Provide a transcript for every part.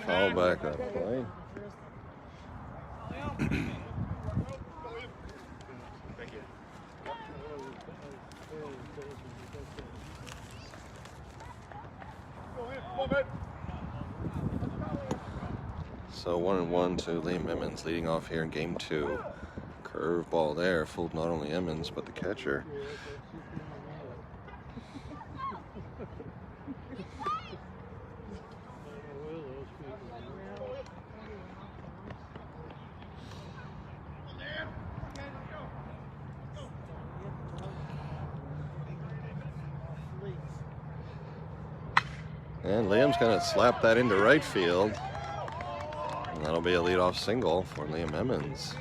Foul back on play. So 1-1 to Liam Emmons, leading off here in game 2. Curve ball there, fooled not only Emmons but the catcher. And Liam's going to slap that into right field. And that'll be a leadoff single for Liam Emmons.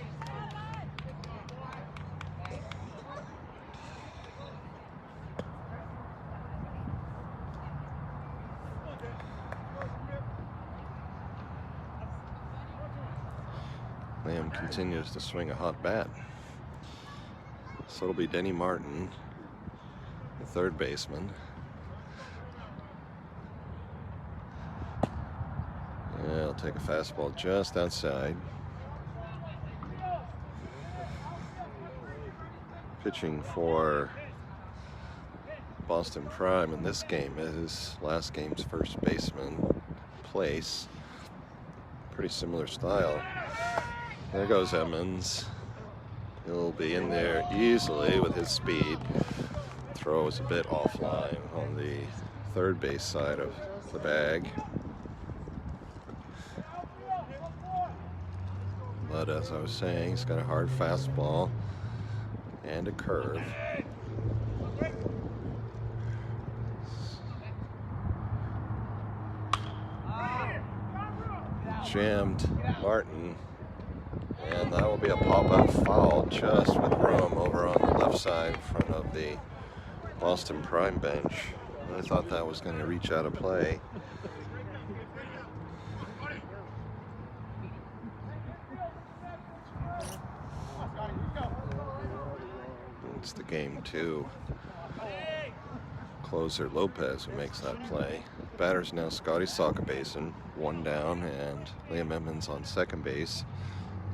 Liam continues to swing a hot bat. So it'll be Denny Martin, the third baseman. Yeah, he'll take a fastball just outside. Pitching for Boston Prime in this game is last game's first baseman, Place. Pretty similar style. There goes Emmons. He'll be in there easily with his speed. Throw is a bit offline on the third base side of the bag. But as I was saying, he's got a hard fastball and a curve. Jammed Martin, and that will be a pop-up foul just with room over on the left side in front of the Boston Prime bench. I thought that was going to reach out of play. It's the game 2 closer Lopez who makes that play. Batter's now Scotty Sockabasin, 1 down, and Liam Emmons on second base.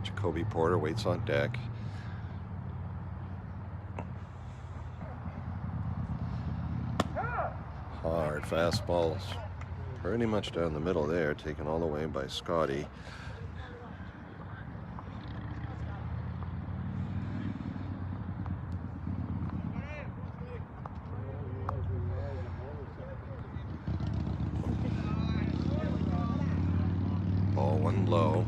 Jacoby Porter waits on deck. Hard fastballs, pretty much down the middle there, taken all the way by Scotty. Ball 1 low.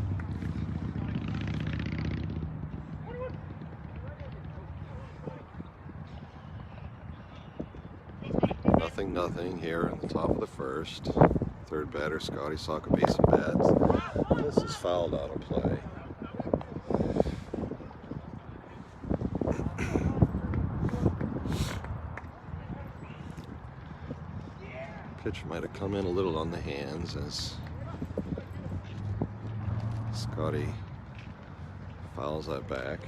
Nothing here in the top of the first. Third batter, Scotty Sockabasin bats. This is fouled out of play. Pitch might have come in a little on the hands as Scotty fouls that back.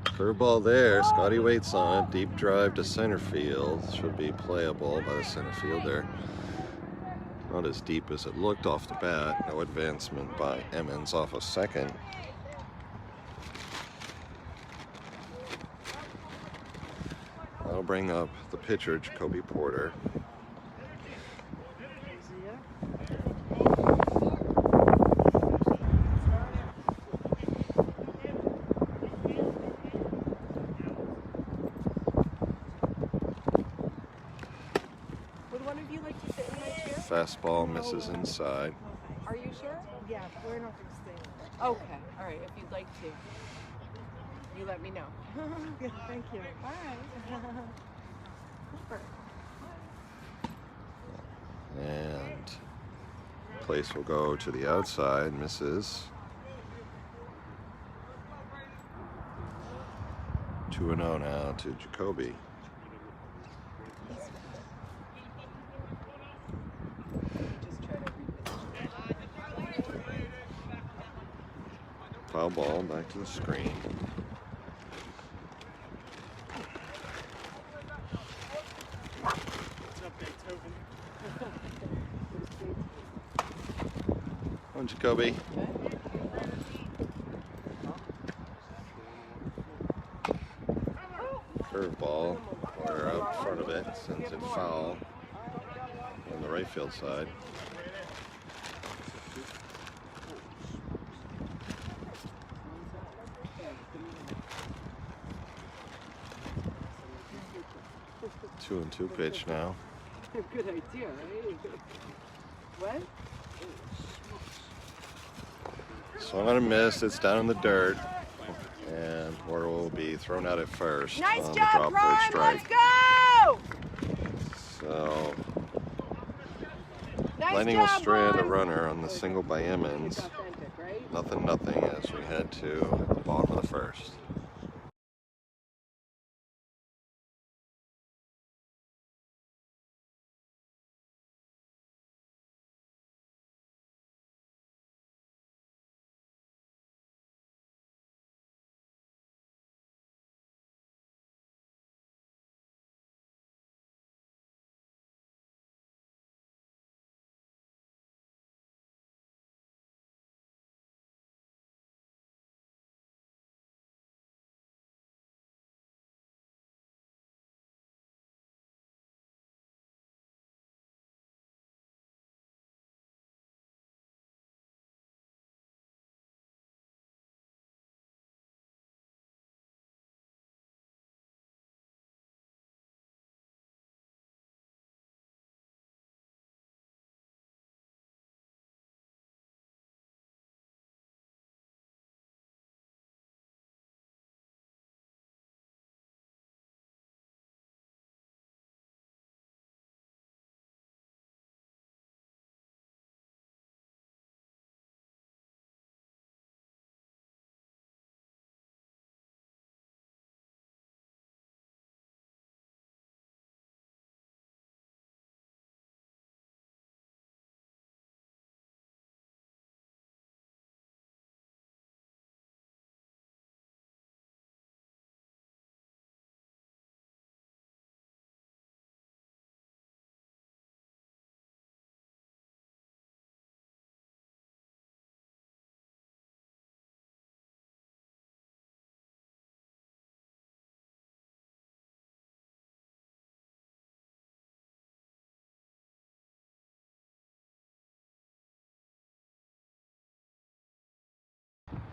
Curveball there, Scotty waits on it, deep drive to center field, should be playable by the center fielder. Not as deep as it looked off the bat, no advancement by Emmons off of second. That'll bring up the pitcher, Jacoby Porter. Fastball misses inside. Are you sure? Yeah, we're not going to stay. Okay, all right, if you'd like to. You let me know. Yeah, thank you. All right. Super. And Place will go to the outside, misses. 2-0 now to Jacoby. Foul ball back to the screen. on, Jacoby. Curveball. Corner out front of it. Sends it foul on the right field side. Two and two pitch now. Good idea, right? What? Swung on a miss. It's down in the dirt. And Porter will be thrown out at first. Nice on job, the drop for a Prime. strike. Let's go. So Nice Lightning job, will strand a boys. runner on the single by Emmons. Authentic, right? Nothing as we head to the bottom of the first.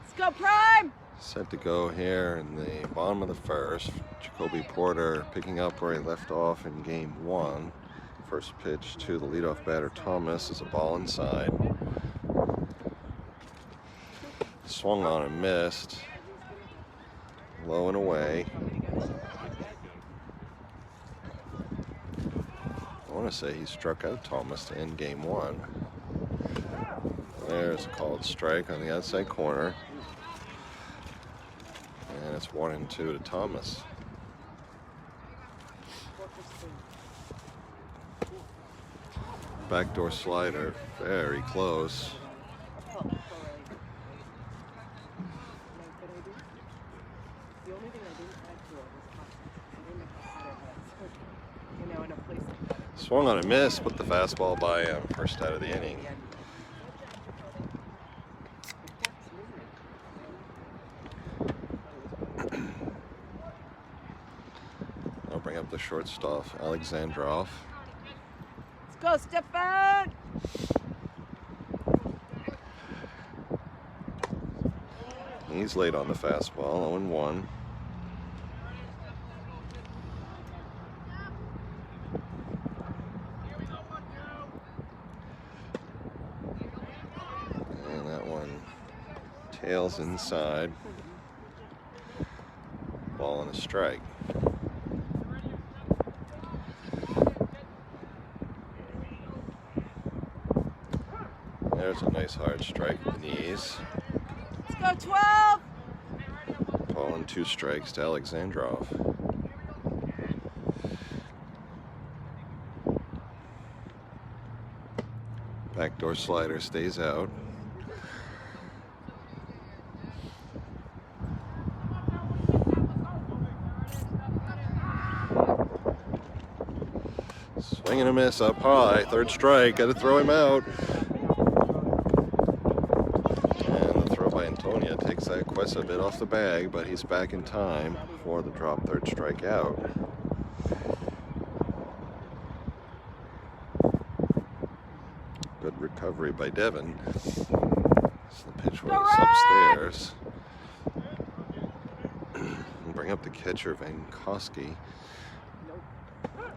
Let's go, Prime. Set to go here in the bottom of the first. Jacoby Porter picking up where he left off in game one. First pitch to the leadoff batter Thomas is a ball inside. Swung on and missed. Low and away. I want to say he struck out Thomas to end game one. There's a called strike on the outside corner. And it's 1-2 to Thomas. Backdoor slider, very close. The only thing I didn't add to it was confidence. I didn't have that. You know, in a place like that. Swung on a miss, put the fastball by him, first out of the inning. I'll bring up the shortstop, Alexandrov. Let's go, Stefan. He's late on the fastball, 0-1. And that one tails inside. Ball and a strike. There's a nice hard strike with the knees. Let's go, 12. Ball and 2 strikes to Alexandrov. Backdoor slider stays out. Swing and a miss up high. Third strike. Got to throw him out. takes that Quest a bit off the bag, but he's back in time for the drop third strikeout. Good recovery by Devin. So the pitch was upstairs. Bring up the catcher, Vankowski.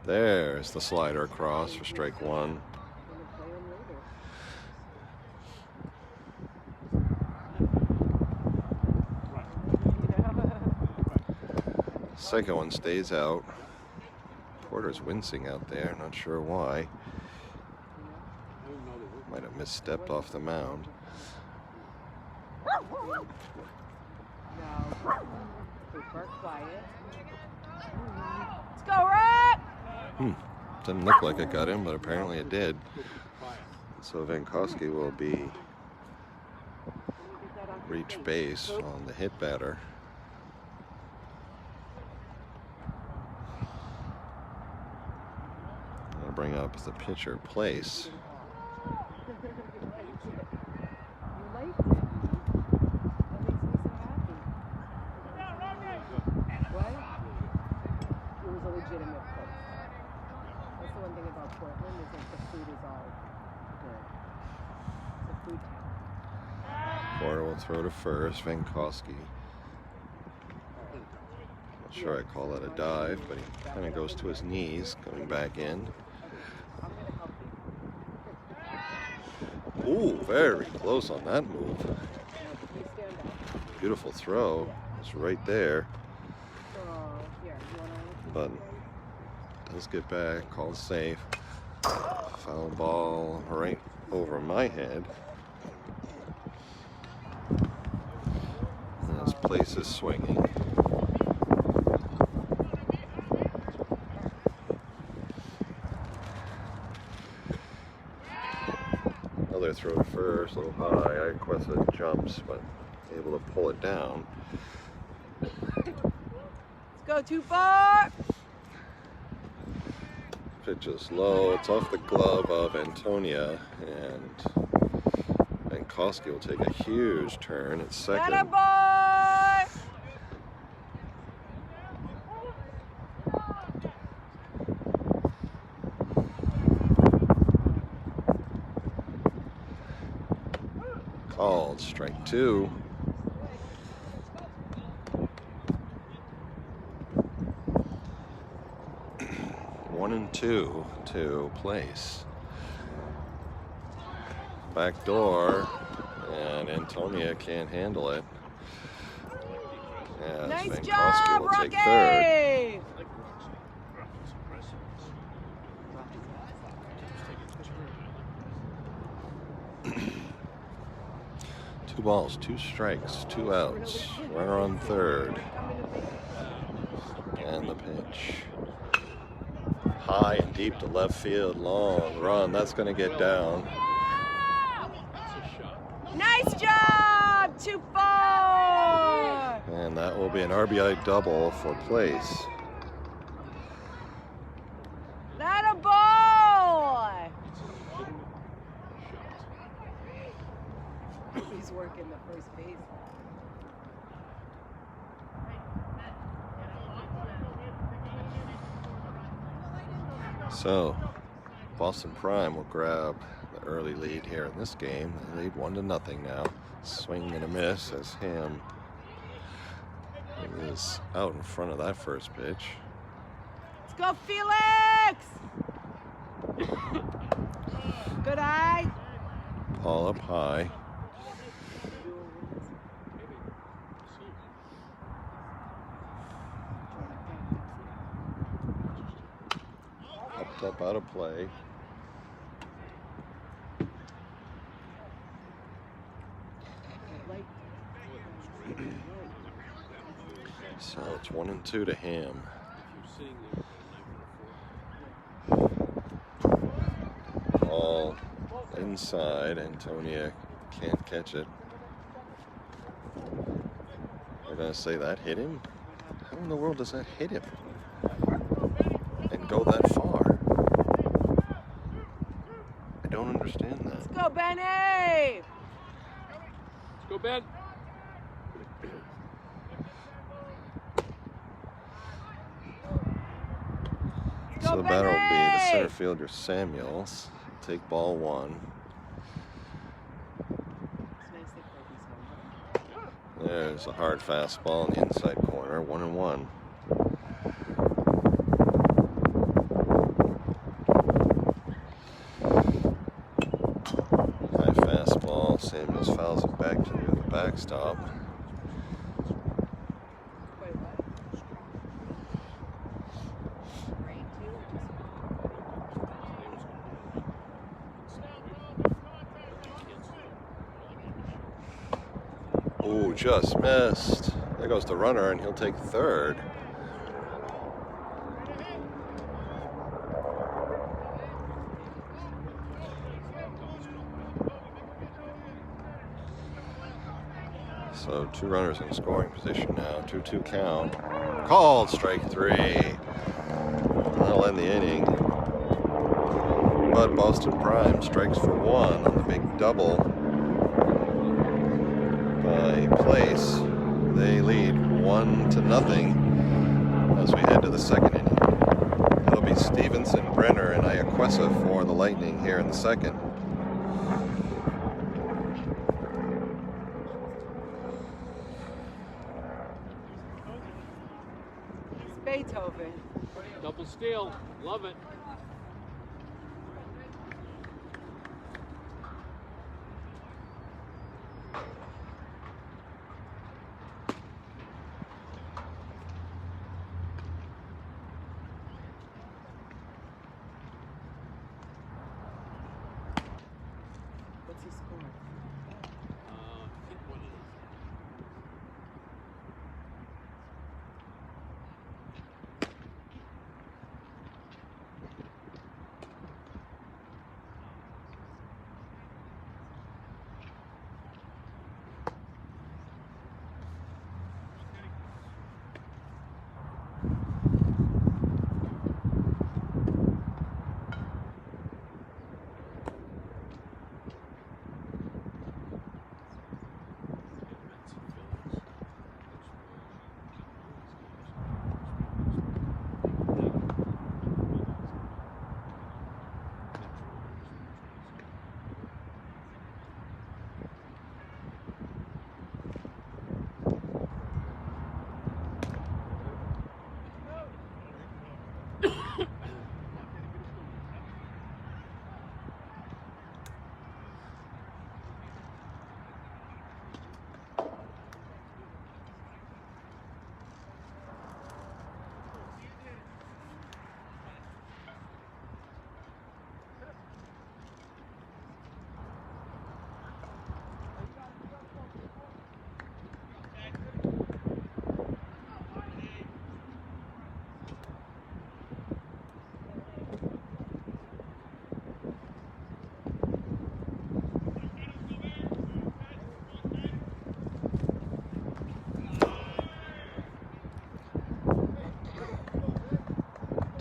There's the slider across for strike one. Second one stays out. Porter's wincing out there, not sure why. Might have misstepped off the mound. Let's go, Rat! Didn't look like it got him, but apparently it did. So Vankowski will be reach base on the hit batter. I'll bring up the pitcher, Place. Porter will throw to first. Vankowski. Not sure I call that a dive, but he kind of goes to his knees, coming back in. Ooh, very close on that move. Beautiful throw. It's right there. But does get back, called safe. Foul ball right over my head. And his Place is swinging. Another throw to first, a little high. I requested jumps, but able to pull it down. Let's go too far! Pitch is low. It's off the glove of Antonia, and Vankowski will take a huge turn at second. Attaboy! Called strike two. One and two to Place. Back door, and Antonia can't handle it. As Nice Vankowski job, will take third. Rocky! Two balls, two strikes, two outs. Runner on third. And the pitch. High and deep to left field. Long run. That's going to get down. Nice job! Too far! And that will be an RBI double for Place. Attaboy! He's working the first base. So, Boston Prime will grab the early lead here in this game. They lead 1-0 now. Swing and a miss as Ham is out in front of that first pitch. Let's go, Felix! Good eye. Paul up high. Up out of play. So it's 1-2 to Ham. Ball inside. Antonia can't catch it. They're gonna say that hit him? How in the world does that hit him? And go that far? I don't understand that. Let's go, Benny! Let's go, Ben. So the batter will be the center fielder Samuels. Take ball one. There's a hard fastball in the inside corner. 1-1. High fastball. Samuels fouls it back to the backstop. Ooh, just missed. There goes the runner, and he'll take third. So 2 runners in scoring position now. 2-2 count. Called strike 3. That'll end the inning. But Boston Prime strikes for 1 on the big double by Place. They lead 1-0 as we head to the second inning. It'll be Stevenson, Brenner, and Iaquesa for the Lightning here in the second. Beethoven. Double steal. Love it. What's he scoring? I think what it is.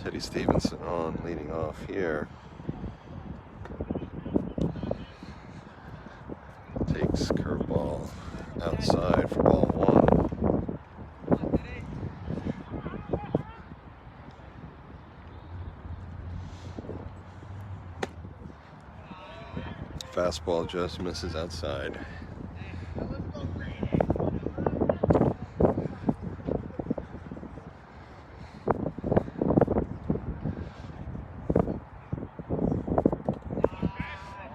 Teddy Stevenson on, leading off here. Takes curveball outside for ball 1. Fastball just misses outside.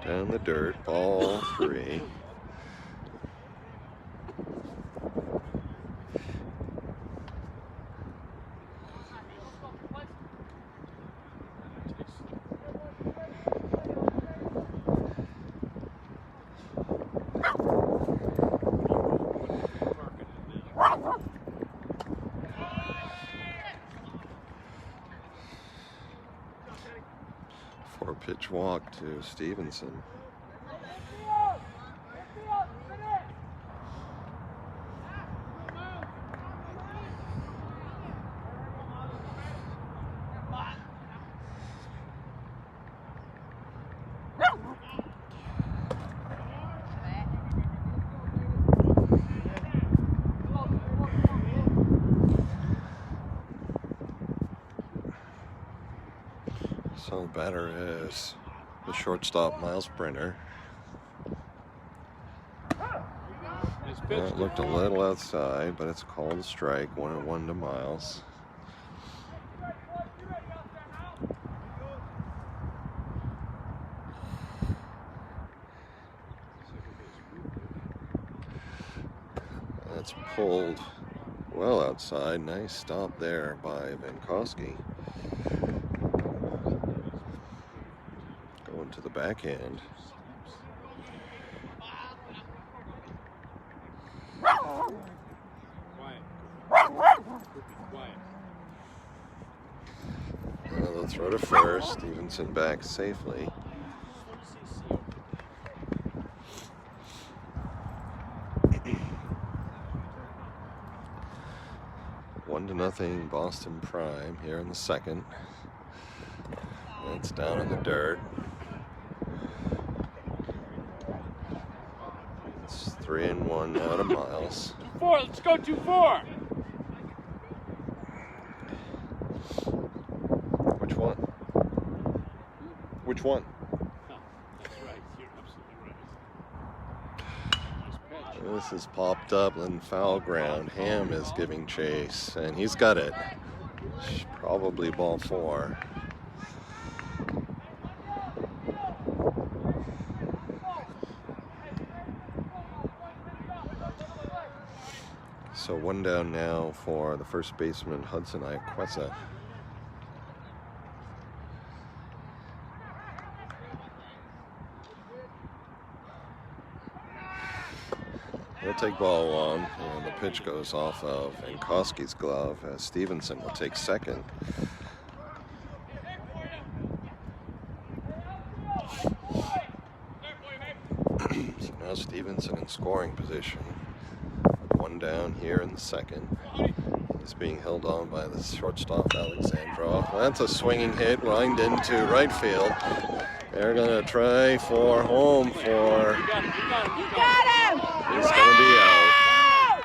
Down the dirt, ball 3. Pitch walk to Stevenson. So the batter is the shortstop, Miles Brenner. Nice pitch. That looked a little outside, but it's called a strike. 1-1 to Miles. That's pulled well outside. Nice stop there by Vankowski. Going to the backhand. They'll throw to first. Stevenson back safely. 1-0 Boston Prime here in the second. It's down in the dirt. It's 3-1 now to Miles. 2-4. Let's go 2-4. Which one? Which one? That's right. You're absolutely right. Nice pitch. This is popped up in foul ground. Ham is giving chase, and he's got it. Probably ball 4. So 1 down now for the first baseman, Hudson Iaquesa. He'll take ball 1, and the pitch goes off of Vankowski's glove as Stevenson will take second. So now Stevenson in scoring position. 1 down here in the second. He's being held on by the shortstop, Alexandrov. That's a swinging hit, lined into right field. They're going to try for home for... You got him. He's going to be out.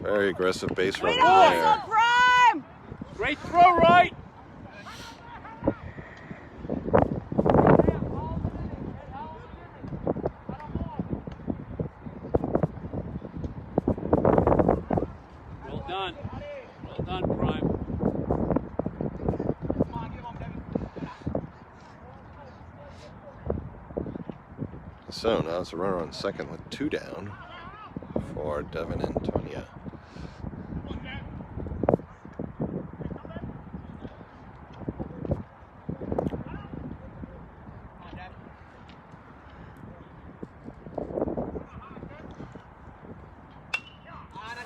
Very aggressive base runner there. Prime! Great throw, right? Well done. Well done, Prime. So now it's a runner on second with 2 down for Devin Antonia.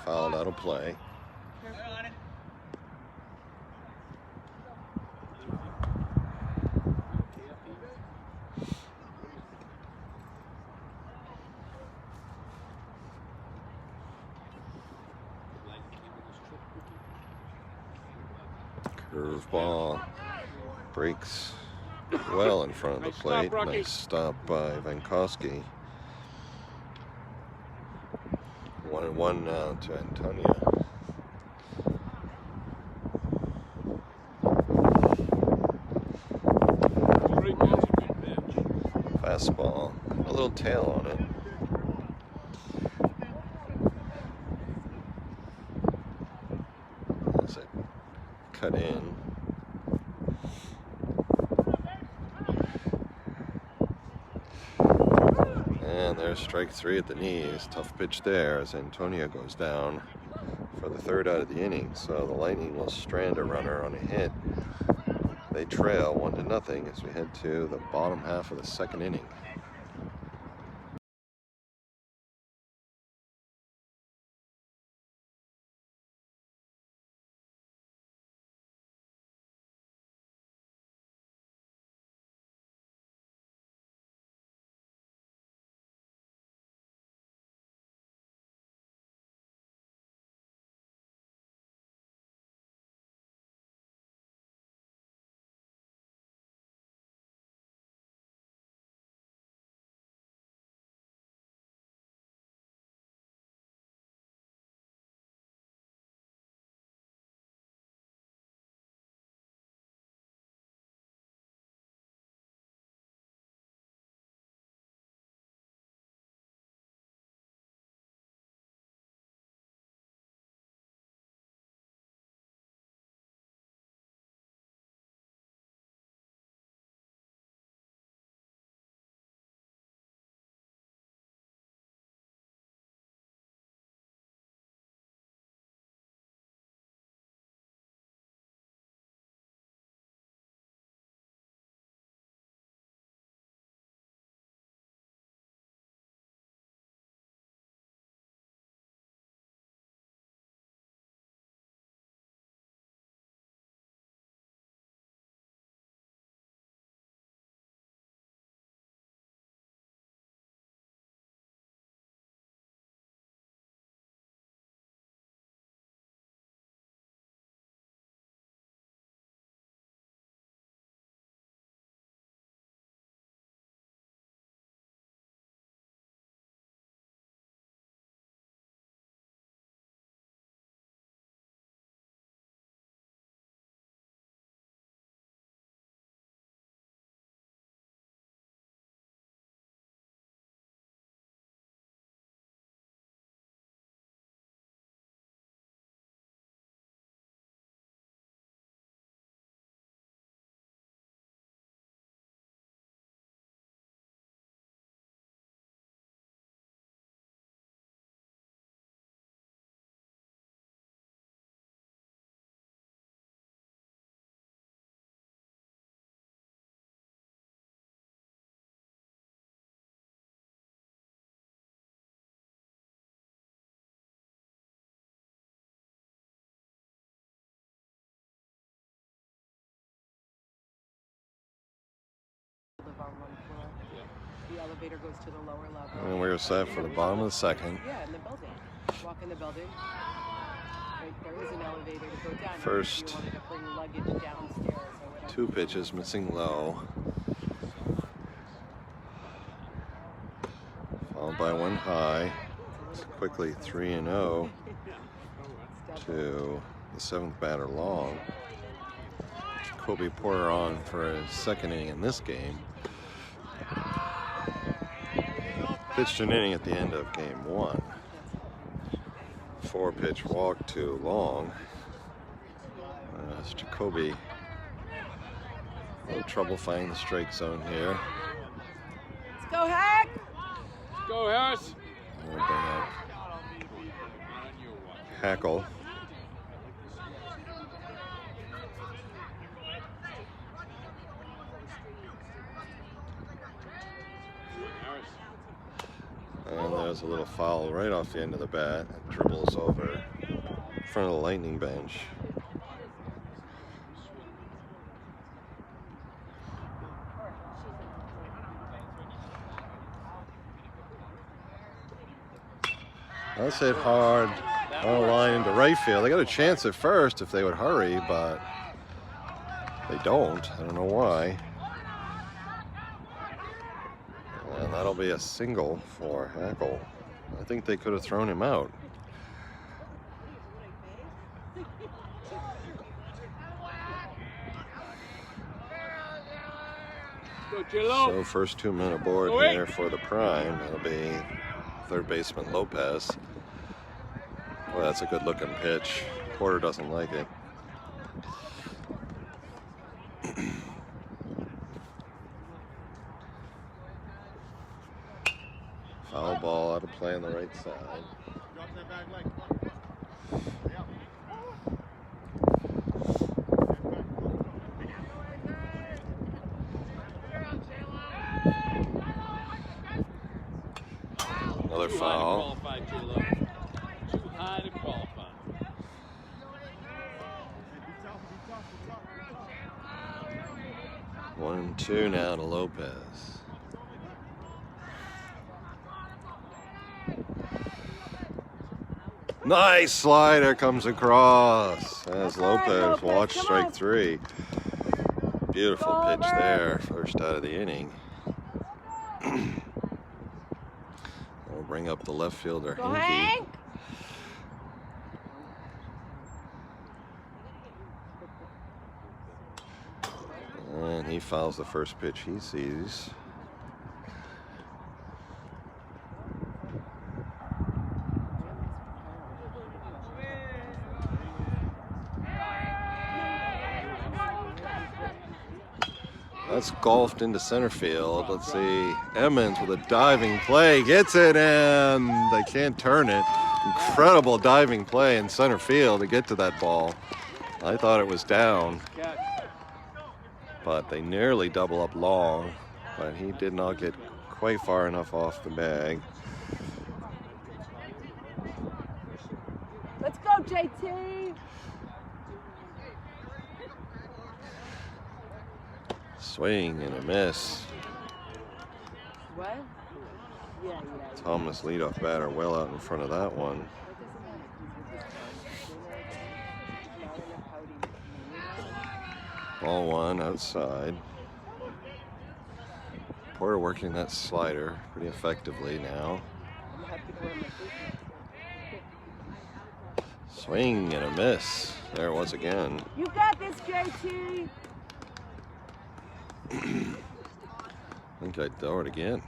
Fouled out of play. Curveball breaks well in front of the Nice stop, plate. Rocky. Nice stop by Vankowski. 1-1 now to Antonia. Great management, bench. Fastball, a little tail on it. As it cut in. And there's strike 3 at the knees. Tough pitch there as Antonia goes down for the 3rd out of the inning. So the Lightning will strand a runner on a hit. They trail 1-0 as we head to the bottom half of the 2nd inning. elevator goes to the lower level. And we're set for the bottom of the second. Yeah, in the building. Walk in the building. Right, there is an elevator to go down. First. If you wanted to bring luggage downstairs or whatever. 2 pitches missing low. Followed by 1 high. It's quickly 3-0 to the 7th batter long. Jacoby Porter on for his second inning in this game. Pitched an inning at the end of game 1. 4-pitch walk to Long. As Jacoby, a little trouble finding the strike zone here. Let's go, Hack! Go, Harris. We'll bring up Hackle. And there's a little foul right off the end of the bat. It dribbles over in front of the Lightning bench. That's hit hard on the line into right field. They got a chance at first if they would hurry, but they don't. I don't know why. And that'll be a single for Hackle. I think they could have thrown him out. Go, Jello. So first 2 men aboard here for the prime. It'll be third baseman Lopez. Well, that's a good looking pitch. Porter doesn't like it. Foul ball out of play on the right side. Another foul. Too high to qualify. One and 2 now to Lopez. Nice slider comes across as Lopez watched strike 3. Beautiful pitch there, first out of the inning. We'll bring up the left fielder, Hinkie. And he fouls the first pitch he sees. That's golfed into center field. Let's see. Emmons with a diving play. Gets it, and they can't turn it. Incredible diving play in center field to get to that ball. I thought it was down, but they nearly double up Long, but he did not get quite far enough off the bag. Let's go, JT! Swing and a miss. What? Yeah. Thomas, leadoff batter, well out in front of that one. Ball 1 outside. Porter working that slider pretty effectively now. Swing and a miss. There it was again. You got this, JT! I think I'd throw it again.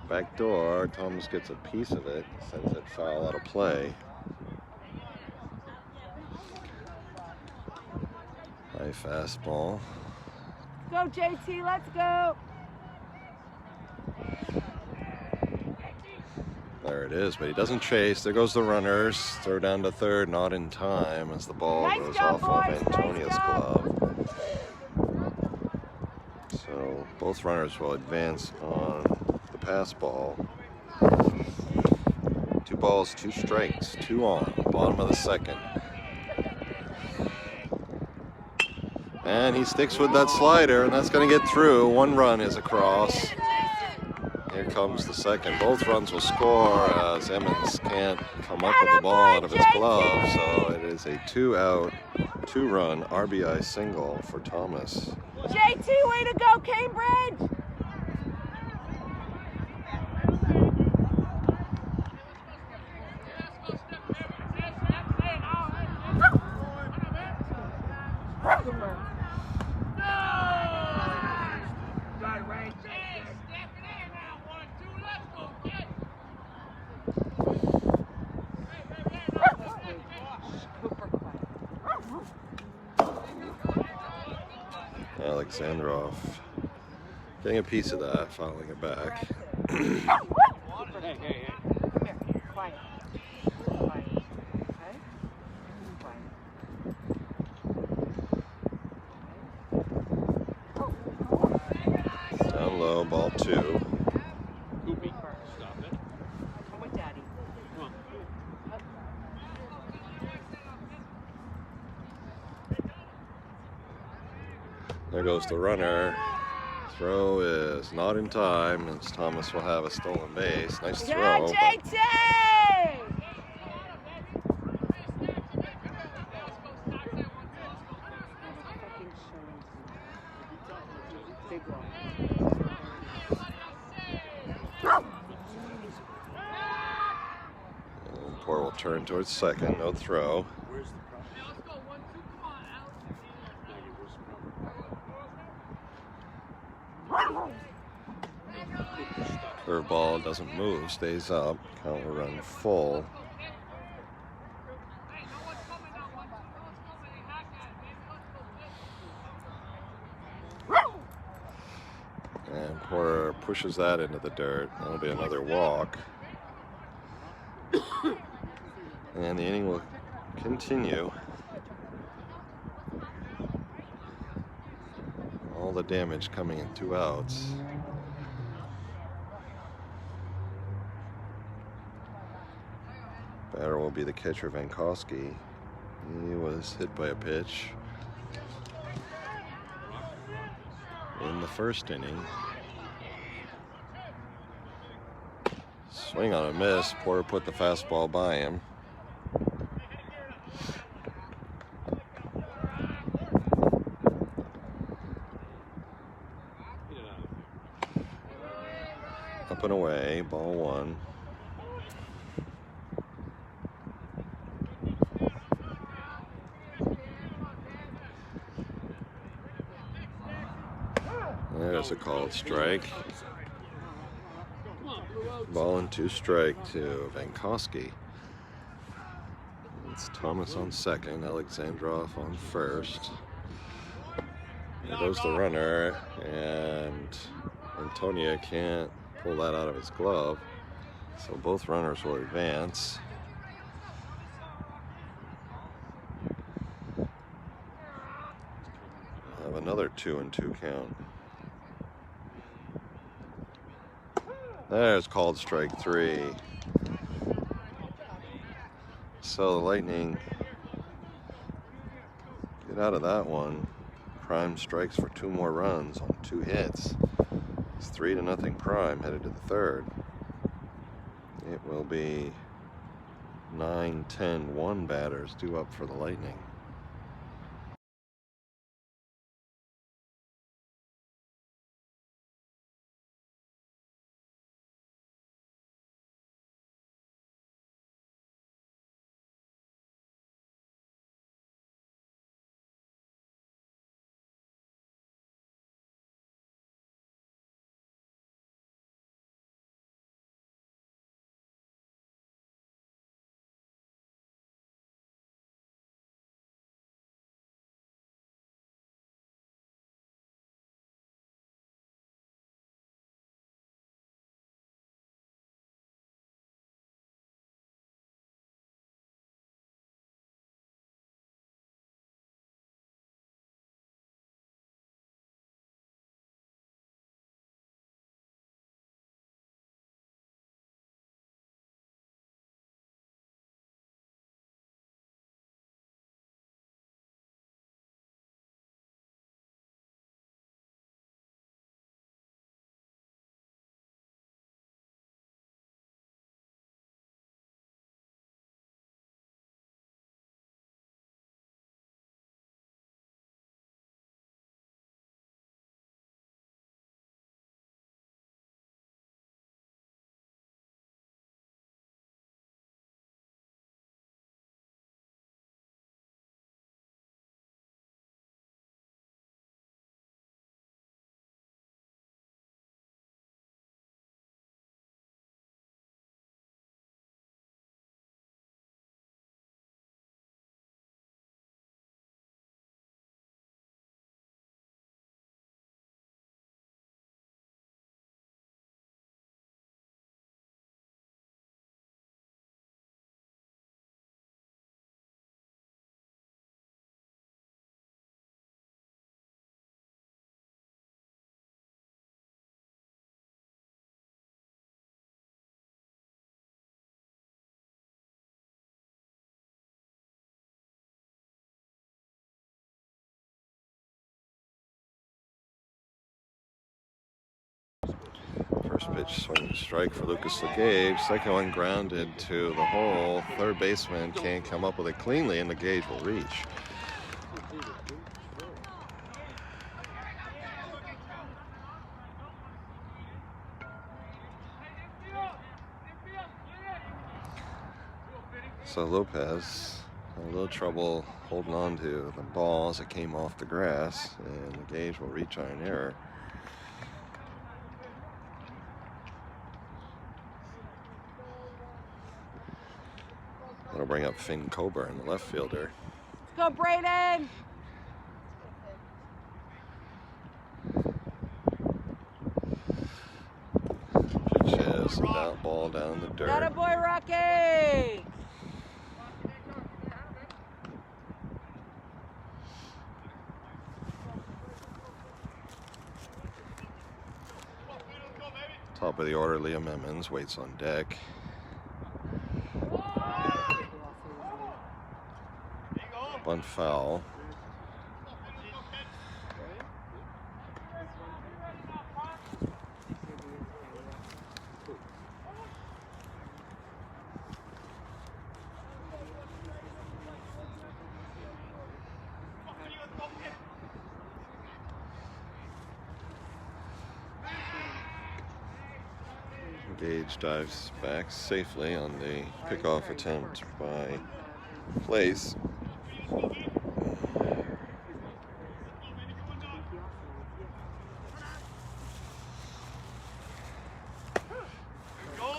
Back door, Thomas gets a piece of it, sends it foul out of play. High fastball. Go, JT, let's go! There it is, but he doesn't chase. There goes the runners. Throw down to third, not in time as the ball Nice goes job, off boys. of Antonia's Nice job. glove. So both runners will advance on the pass ball. 2 balls, 2 strikes, 2 on, bottom of the second. And he sticks with that slider, and that's going to get through. One run is across. Here comes the second. Both runs will score as Emmons can't come up with the ball out of his glove. So it is a 2-out, 2-run RBI single for Thomas. JT, way to go, Cambridge! Alexandrov getting a piece of that, fouling it back. Hey, hey, hey. Come here. Quiet. Quiet. Okay? Quiet. Down low, ball 2. Goopy, stop it. Come with Daddy. Come on. There goes the runner. Throw is not in time, as Thomas will have a stolen base. Nice throw. Yeah, but JT! Fucking showing. Big one. Poor will turn towards second. No throw. Where's the problem? Maggie, where's the problem? Curveball doesn't move, stays up. Count will run full. And Porter pushes that into the dirt. That'll be another walk. And the inning will continue. All the damage coming in 2 outs. Batter will be the catcher, Vankowski. He was hit by a pitch in the first inning. Swing on a miss. Porter put the fastball by him. Up and away, ball 1. There's a called strike. Ball and 2 strike to Vankowski. It's Thomas on second, Alexandrov on first. There goes the runner, and Antonia can't pull that out of his glove, so both runners will advance. Have another 2-2 count. There's called strike 3. So the Lightning get out of that one. Prime strikes for 2 more runs on 2 hits. It's 3-0 Prime headed to the third. It will be 9-10-1 batters due up for the Lightning. pitch, swing and strike for Lucas LeGage. Second one grounded to the hole. Third baseman can't come up with it cleanly, and LeGage will reach. So Lopez had a little trouble holding on to the ball as it came off the grass, and LeGage will reach on an error. That'll bring up Finn Coburn, the left fielder. Let's go, Brayden! Pitches that ball down the dirt. Atta boy, Rocky! Top of the order, Liam Emmons waits on deck. Bunt foul. Gage dives back safely on the pickoff attempt by Place.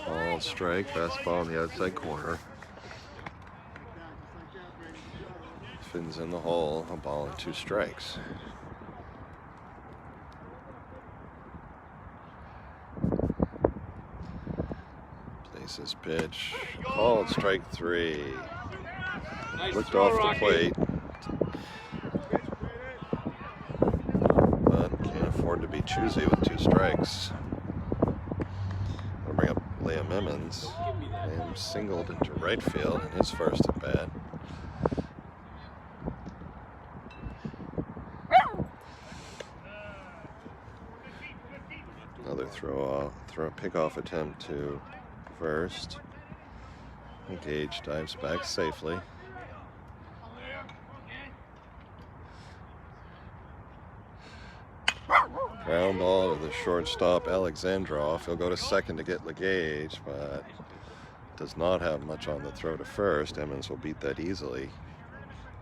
Ball strike, fastball in the outside corner. Finn's in the hole, a ball and 2 strikes. Place's pitch, called strike 3. Nice Looked throw, off the Rocky. plate, but can't afford to be choosy with 2 strikes. I'll bring up Liam Emmons. Liam singled into right field in his first at bat. Another throw pickoff attempt to first. Gage dives back safely. Ground ball to the shortstop, Alexandrov. He'll go to second to get LeGage, but does not have much on the throw to first. Emmons will beat that easily.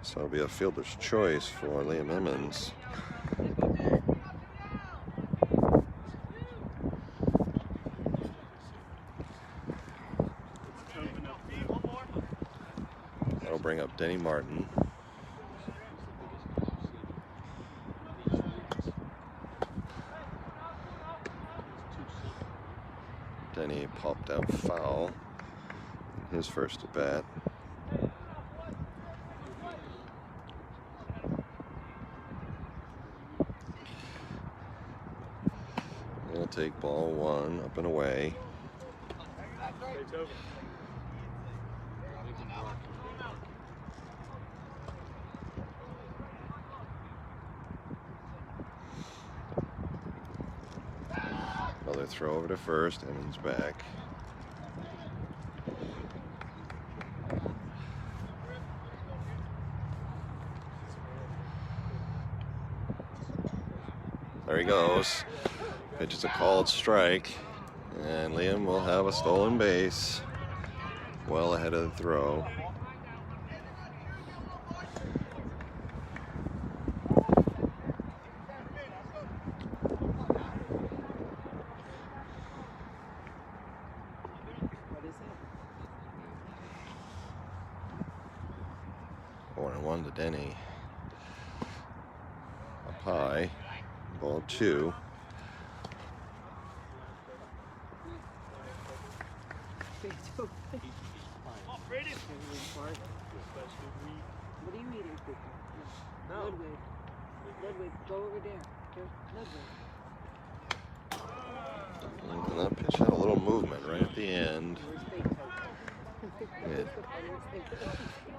So it'll be a fielder's choice for Liam Emmons. That'll bring up Denny Martin. Denny popped out foul in his first at bat. He'll take ball 1 up and away. Another throw over to first, Emmons back. There he goes. Pitch is a called strike, and Liam will have a stolen base well ahead of the throw. One to Denny. Up high. Ball 2. What are you eating, Cooper? No. Ludwig. Ludwig, go over there. Ludwig. And that pitch had a little movement right at the end.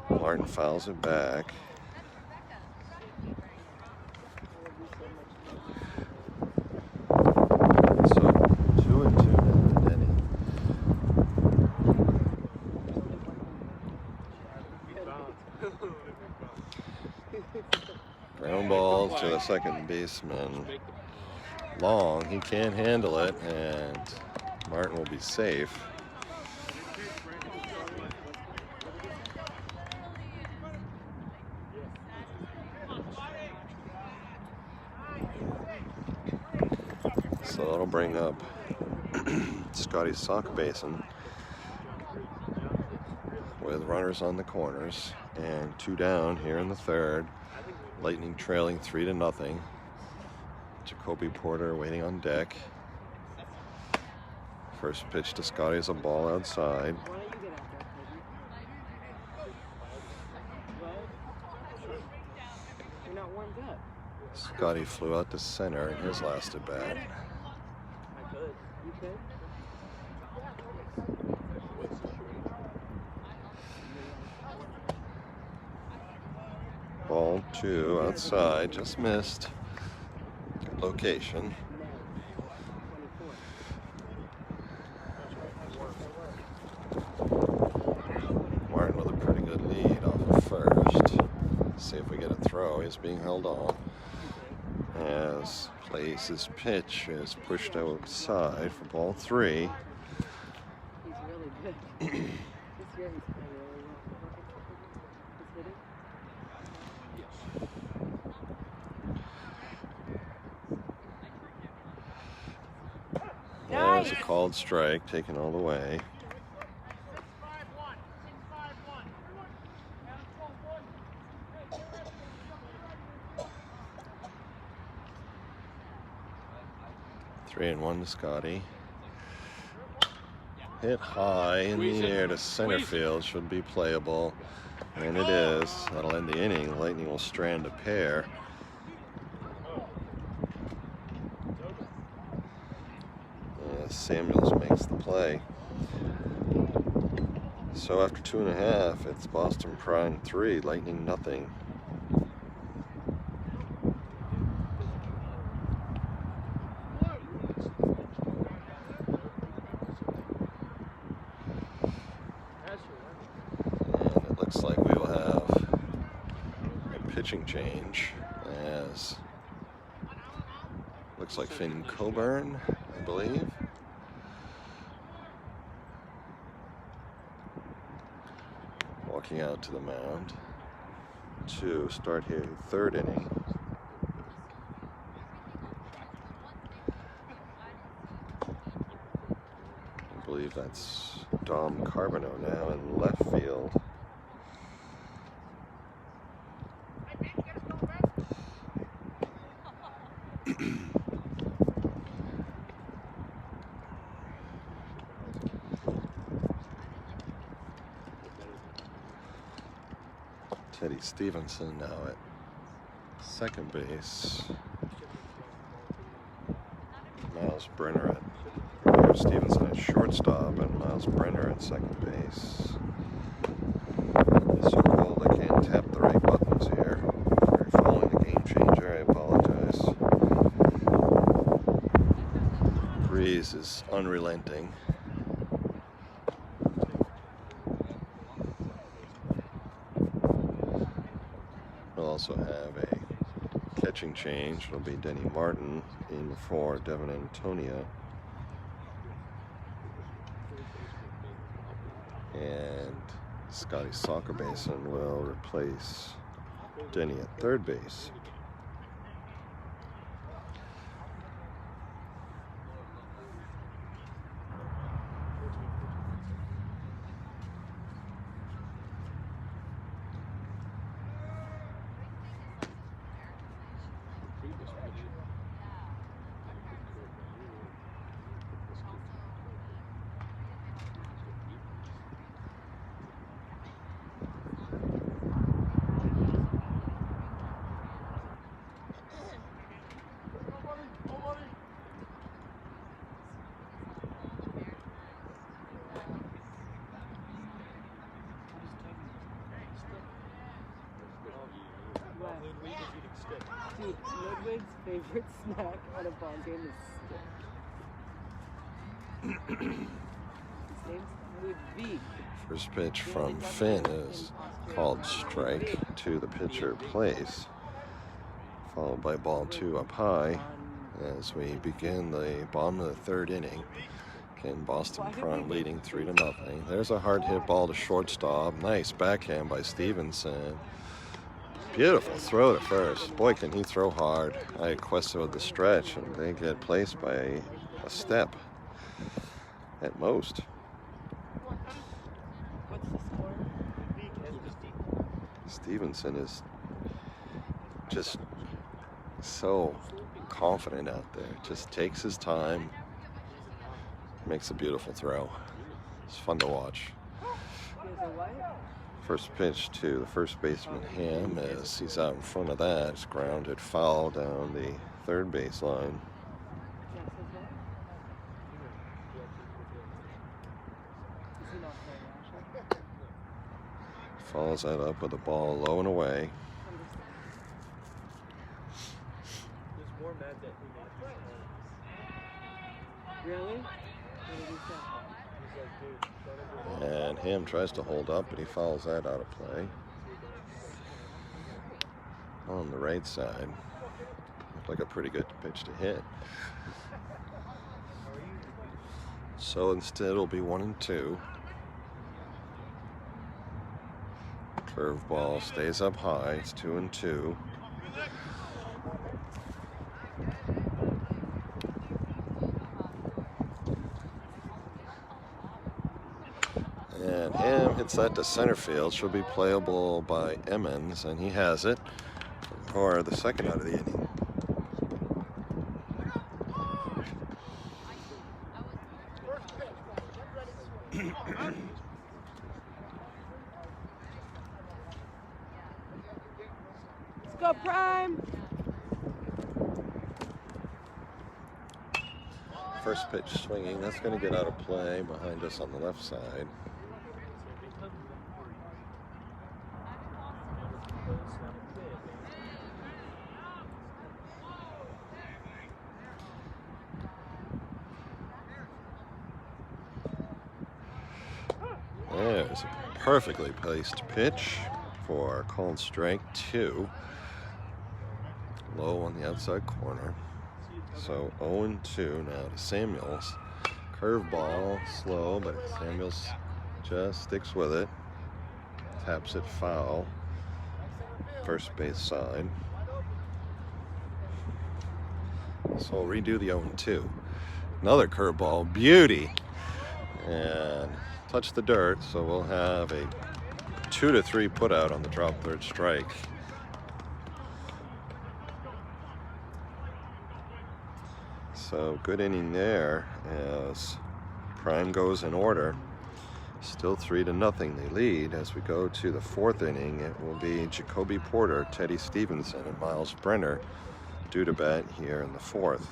Martin fouls it back. So 2-2 now. Ground ball to the second baseman. Long, he can't handle it, and Martin will be safe. So that'll bring up Scotty's sock basin with runners on the corners and 2 down here in the third. Lightning trailing 3-0. Jacoby Porter waiting on deck. First pitch to Scotty is a ball outside. Why don't you get out there, Peggy? You're not warmed up. Scotty flew out to center in his last at bat. I could. You could? Ball 2 outside, just missed. Good location. Martin with a pretty good lead off of first. See if we get a throw. He's being held on. As Place's pitch is pushed outside for ball 3. He's really good. This year he's playing really well. He's hitting. There's a called strike taken all the way. Three and 1 to Scotty. Hit high in the air to center field, should be playable, and it is. That'll end the inning. Lightning will strand a pair. As Samuels makes the play. So after 2.5, it's Boston Prime 3, Lightning nothing. Looks like we will have a pitching change, as looks like Finn Coburn, I believe. Walking out to the mound to start his third inning. I believe that's Dom Carbonneau now in left field. Teddy Stevenson now at second base. Miles Brenner at Stevenson at shortstop, and Miles Brenner at second base. So cold I can't tap the right buttons here. If you're following the game changer, I apologize. Breeze is unrelenting. We'll also have a catching change. It'll be Denny Martin in for Devin Antonio. And Scotty Soccer Basin will replace Denny at third base. Dude, Ludwig's favorite snack on a ball game is stick. His name's Ludwig. First pitch from Finn is called strike to the pitcher place, followed by ball 2 up high as we begin the bottom of the third inning. Again, Boston Prime leading 3-0. There's a hard hit ball to shortstop. Nice backhand by Stevenson. Beautiful throw to first. Boy, can he throw hard. I quested with the stretch, and they get placed by a step at most. What's the score? Stevenson is just so confident out there. Just takes his time, makes a beautiful throw. It's fun to watch. He has a what? First pitch to the first baseman, Ham, as he's out in front of that. It's grounded foul down the third baseline. Jess has what? Is he not playing, Asher? Follows that up with a ball low and away. Really? What did he say? And Ham tries to hold up, but he fouls that out of play. On the right side. Looked like a pretty good pitch to hit. So instead it'll be 1-2. Curveball stays up high. It's 2-2. And Ham hits that to center field. Should be playable by Emmons, and he has it for the second out of the inning. Let's go, Prime! First pitch swinging. That's going to get out of play behind us on the left side. There's a perfectly placed pitch for called strike 2. Low on the outside corner. So 0-2 now to Samuels. Curveball, slow, but Samuels just sticks with it. Taps it foul. First base side. So we'll redo the 0-2. Another curveball, beauty. And touch the dirt, so we'll have a 2-3 put out on the drop third strike. So good inning there as Prime goes in order. Still 3-0 they lead. As we go to the fourth inning, it will be Jacoby Porter, Teddy Stevenson, and Miles Brenner due to bat here in the fourth.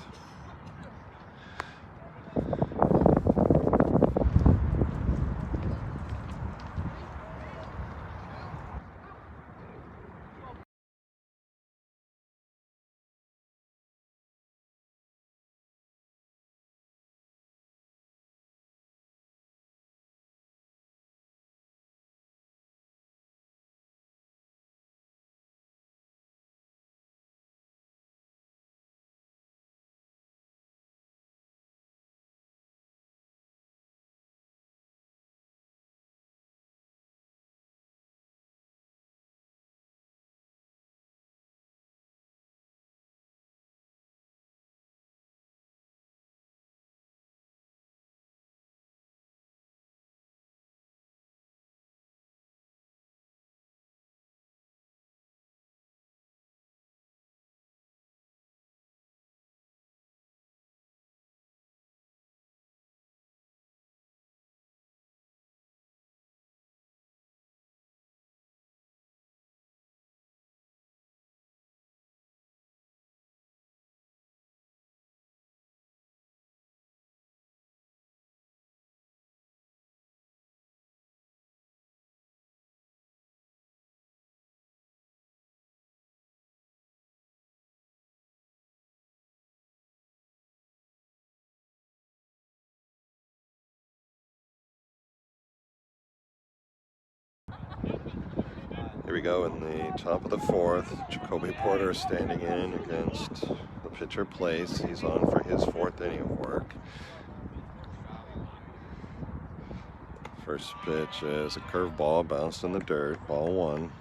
Here we go in the top of the fourth. Jacoby Porter is standing in against the pitcher Place. He's on for his fourth inning of work. First pitch is a curveball bounced in the dirt, ball one.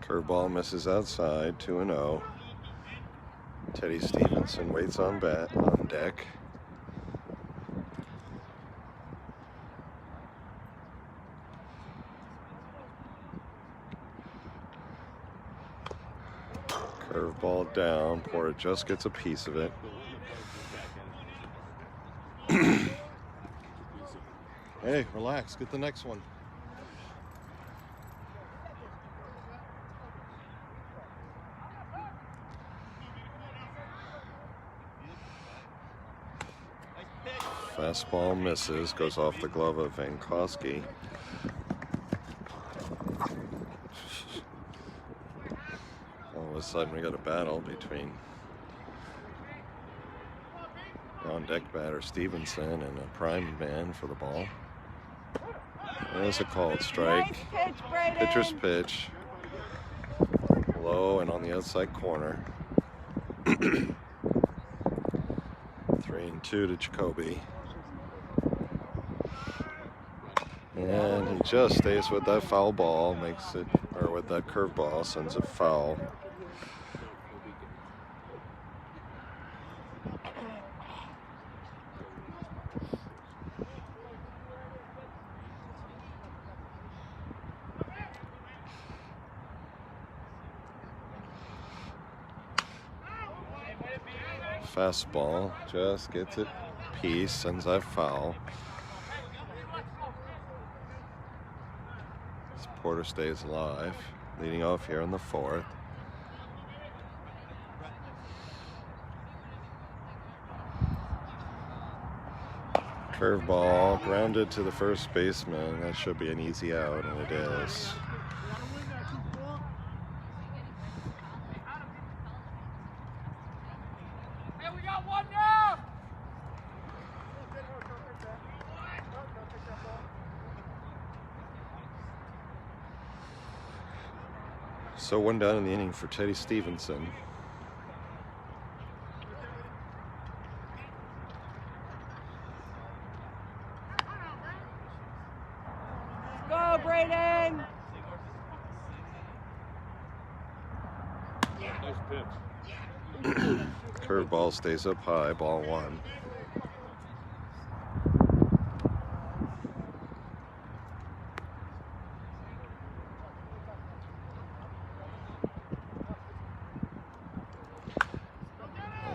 Curveball misses outside, 2-0. Teddy Stevenson waits on deck. Curveball down. Porter just gets a piece of it. Hey, relax. Get the next one. Fastball misses, goes off the glove of Vankowski. All of a sudden we got a battle between the on-deck batter Stevenson and a prime man for the ball. There's a called strike. Nice pitch, Brayden. Pitcher's pitch. Low and on the outside corner. 3-2 to Jacoby. And he just stays with that foul ball, makes it, or with that curveball, sends it foul. Fastball, just gets it piece, sends that foul. Porter stays alive, leading off here in the fourth. Curveball grounded to the first baseman. That should be an easy out, and it is. Hey, we got one now! So one down in the inning for Teddy Stevenson. Go, Brayden. Nice pitch. Curveball stays up high, ball one.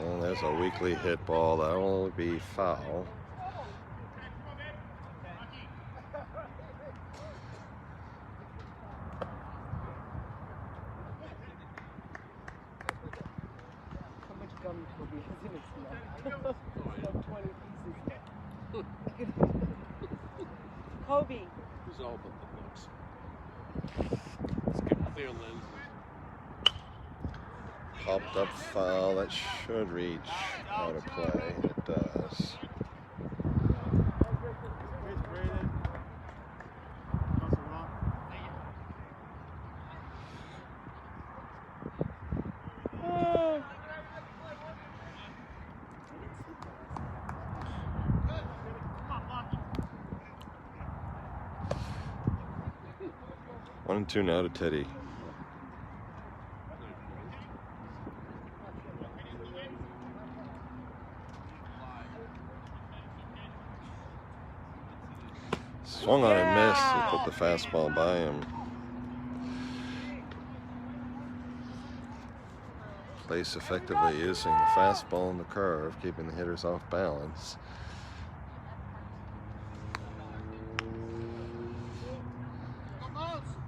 And there's a weakly hit ball. That will be foul. How much gum Kobe has in its mouth? It's like 20 pieces. Kobe. Who's all but the looks? Let's get clear lenses. Popped up foul. That should reach out of play. It does. One and two now to Teddy. Swung on and missed. He put the fastball by him. Place effectively using the fastball and the curve, keeping the hitters off balance.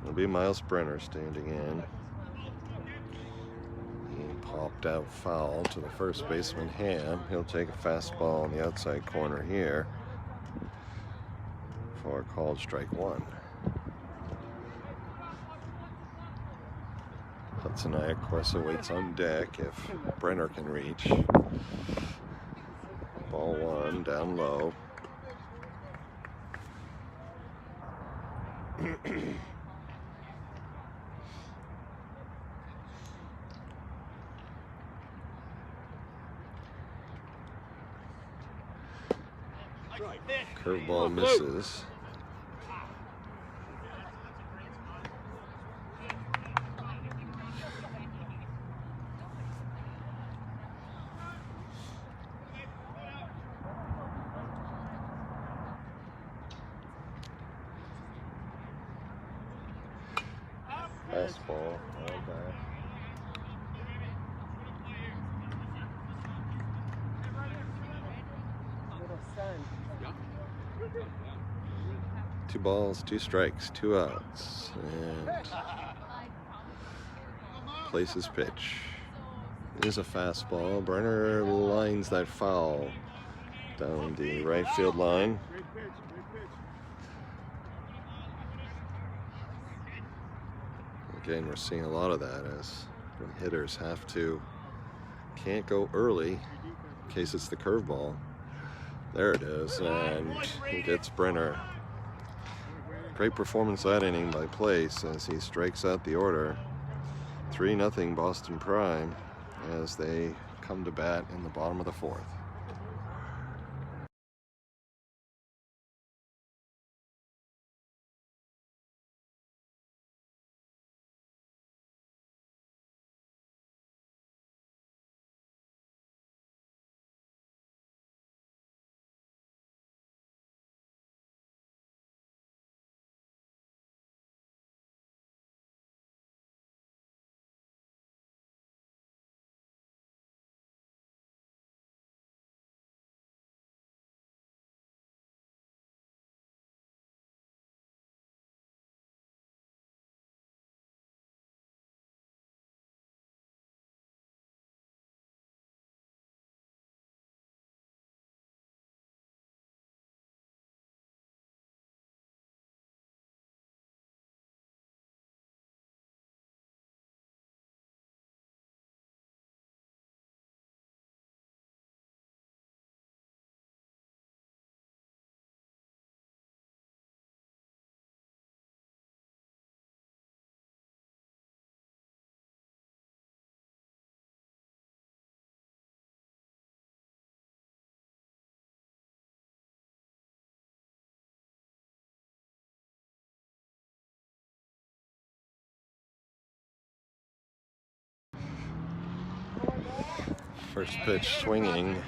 It'll be Miles Brenner standing in. He popped out foul to the first baseman Ham. He'll take a fastball on the outside corner here for a called strike one. Let's tonight. Quessa waits on deck if Brenner can reach. Ball one, down low. Curveball misses. Fastball, all back. Little sun. 2 balls, 2 strikes, 2 outs, and places pitch. It is a fastball. Brenner lines that foul down the right field line. Again, we're seeing a lot of that as hitters can't go early in case it's the curveball. There it is, and he gets Brenner. Great performance that inning by Place as he strikes out the order. 3-0 Boston Prime as they come to bat in the bottom of the 4th. First pitch swinging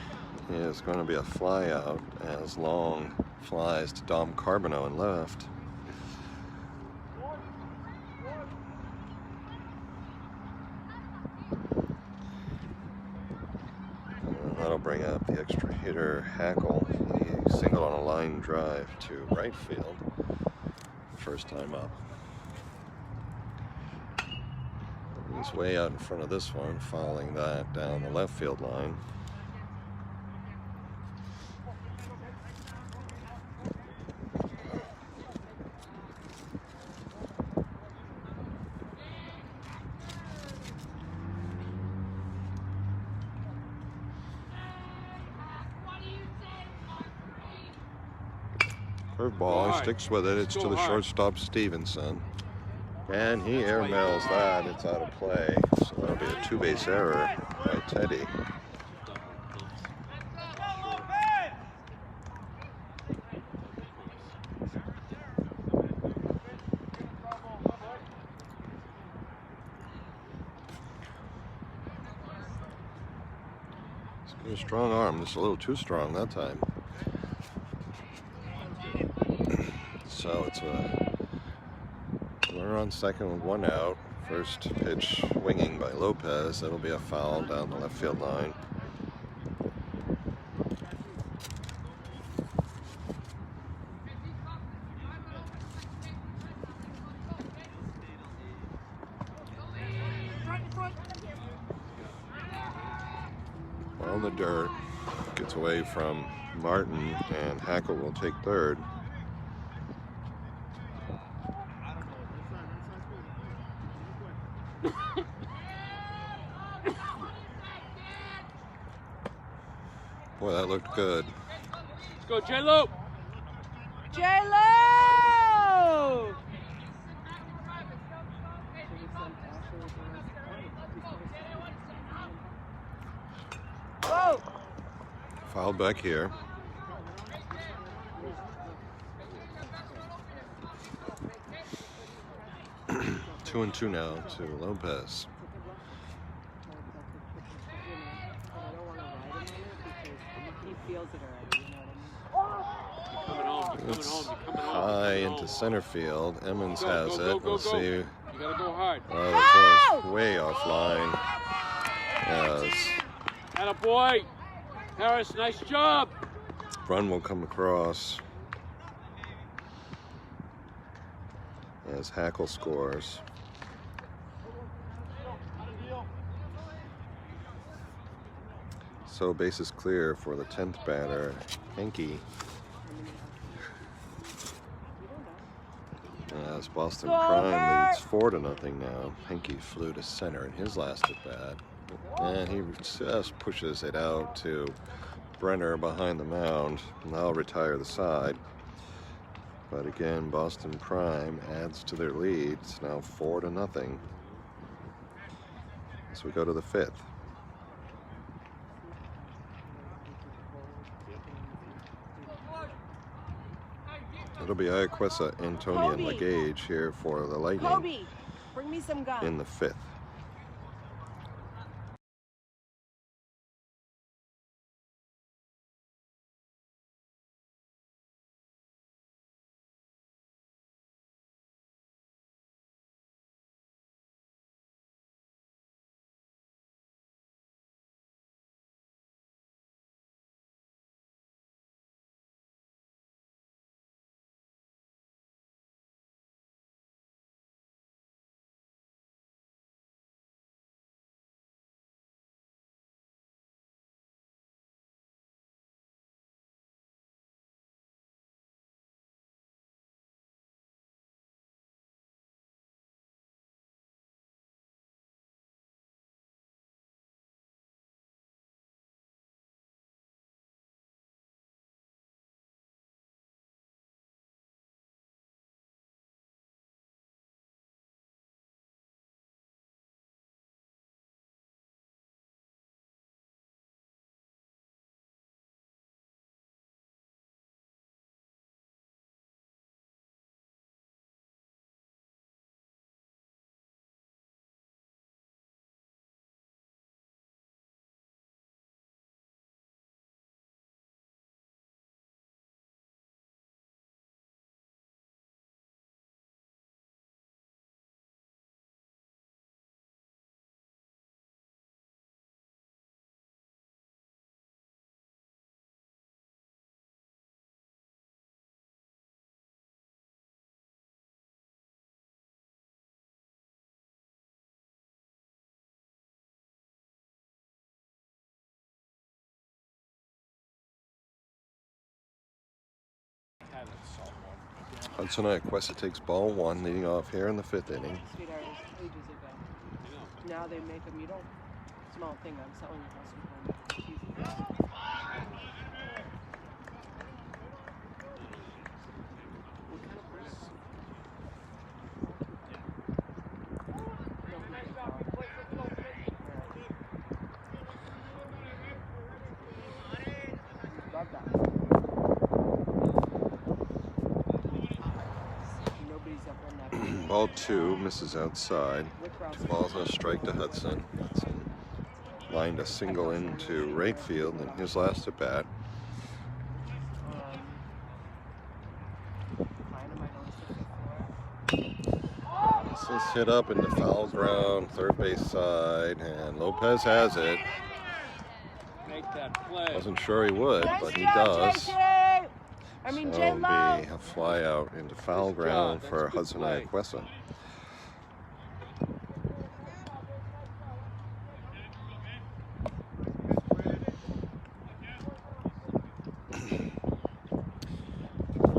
is going to be a fly out as Long flies to Dom Carbonneau in left. And that'll bring up the extra hitter Hackle. He singled on a line drive to right field. First time up. He's way out in front of this one, fouling that down the left field line. Curveball, he sticks with it. It's to the shortstop Stevenson. And he airmails that. It's out of play. So that'll be a 2-base error by Teddy. He's got a strong arm. Just a little too strong that time. So it's a runner on second with 1 out. First pitch swinging by Lopez. That'll be a foul down the left field line. On the dirt. Gets away from Martin, and Hackle will take third. Boy, that looked good. Let's go, J-Lo! J-Lo! Whoa! Fouled back here. 2-2 now to Lopez. He feels it already, you know what I mean? You're coming home, you're coming home, High you're coming into home. center field. Emmons Go, has go, it. go, go, We'll go. see. You gotta go hard. Oh, it's way offline. Yes. Attaboy! Harris, nice job! Run will come across as Hackle scores. So base is clear for the 10th batter, Henke. As Boston Prime leads 4-0 now. Henke flew to center in his last at bat, and he just pushes it out to Brenner behind the mound. And they'll retire the side. But again, Boston Prime adds to their lead. It's now 4-0. As we go to the 5th. It'll be Iaquesa, Antonia, and Kobe. Legage here for the Lightning Kobe, bring me some gum. in the 5th. Hudson Iaquesa takes ball 1, leading off here in the 5th inning. Sweetheart, it was ages ago. Now they make them, you don't, small thing, I'm selling your house with one. Love that. Nobody's up on that. Ball 2 misses outside. 2 balls and a strike to Hudson. Hudson lined a single into right field in his last at bat. This is hit up into foul ground, third base side, and Lopez has it. Make that play. Wasn't sure he would, but he Nice job, does. JJ. I mean, So J it'll Lo. be a fly out into foul Good ground job. for That's good Hudson play. Iaquesa.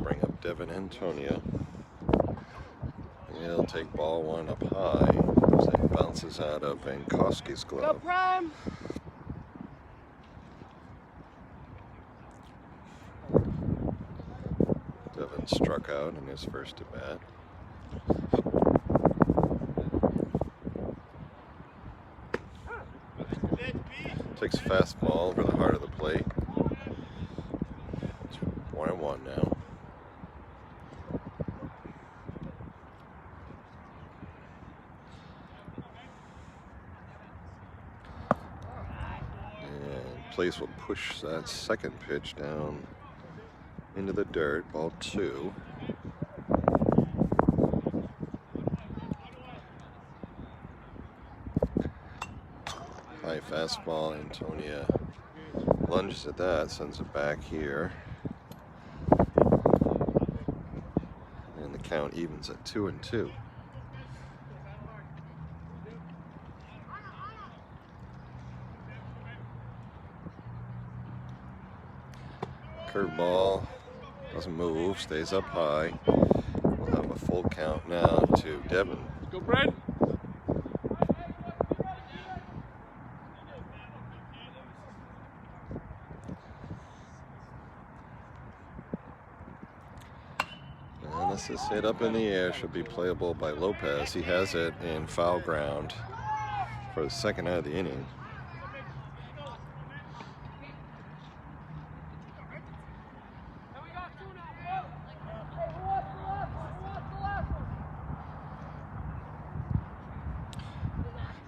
Bring up Devin Antonia. He'll take ball 1 up high as it bounces out of Vankowski's Go glove. Prime. struck out in his first at bat. Takes a fastball over the heart of the plate. It's 1-1 now. And Place will push that second pitch down into the dirt. Ball 2. High fastball. Antonia lunges at that, sends it back here. And the count evens at 2-2. Curveball doesn't move, stays up high. We'll have a full count now to Devin. Go, Brent. And this is hit up in the air, should be playable by Lopez. He has it in foul ground for the second out of the inning.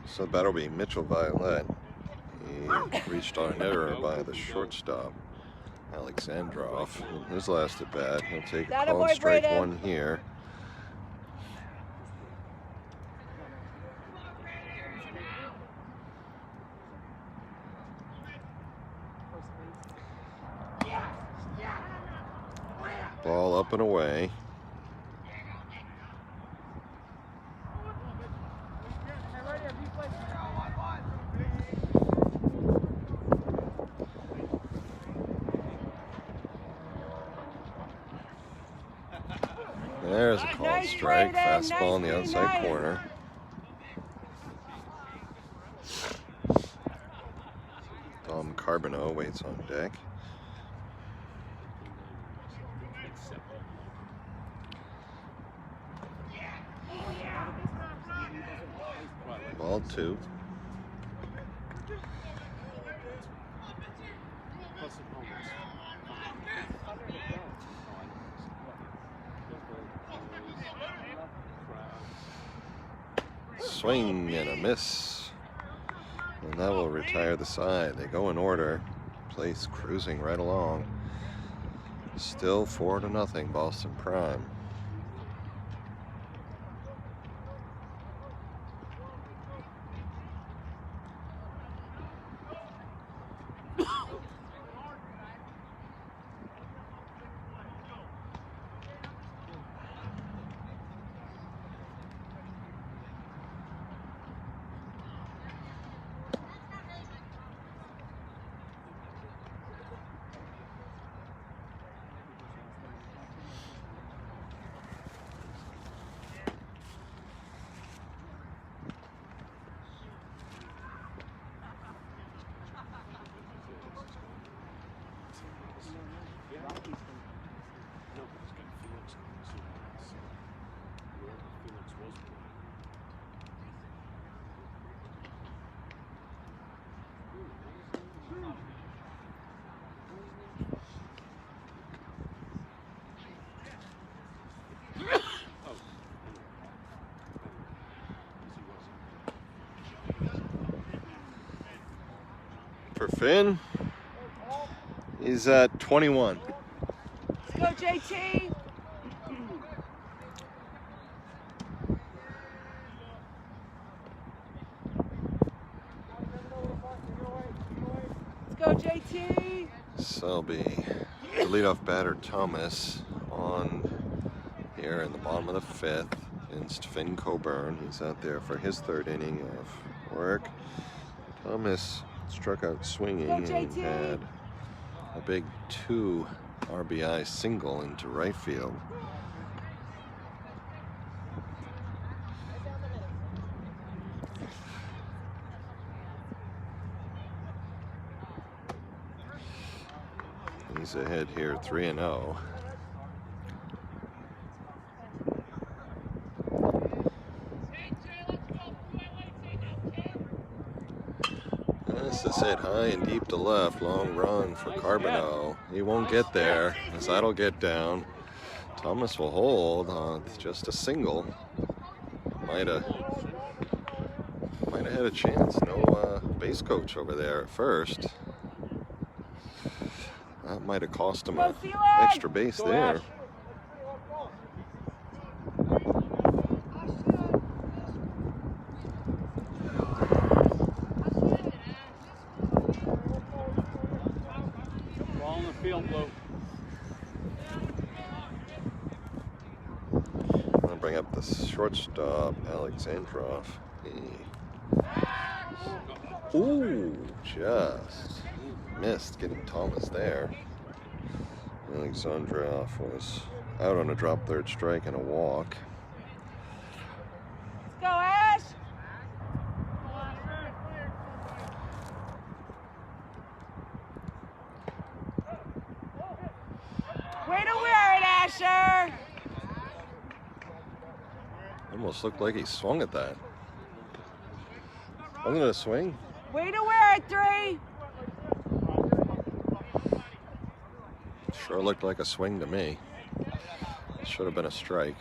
So that'll be Mitchell Violet. He reached on an error by the shortstop, Alexandrov. In his last at bat, he'll take a called strike one here. Ball up and away. There's a called strike. Fastball in the outside corner. Dom Carbonneau waits on deck. Ball 2. Swing and a miss. And that will retire the side. They go in order. Place cruising right along. Still 4-0 Boston Prime. For Finn, he's at 21. Let's go, JT. Let's go, JT. Selby, the leadoff batter Thomas on here in the bottom of the 5th against Finn Coburn. He's out there for his 3rd inning of work. Thomas struck out swinging and had a big 2 RBI single into right field. He's ahead here 3-0. This is hit high and deep to left. Long run for Carbonneau. He won't get there as that'll get down. Thomas will hold on just a single. Might have had a chance. No base coach over there at first. That might have cost him an extra base there. Ball in the field, Blue. I'm going to bring up the shortstop, Alexandrov. Ooh, just missed getting Thomas there. Alexandrov was out on a drop third strike and a walk. Let's go, Ash! Way to wear it, Asher! Almost looked like he swung at that. Wasn't it a swing? Way to wear it, 3! Sure looked like a swing to me. Should have been a strike.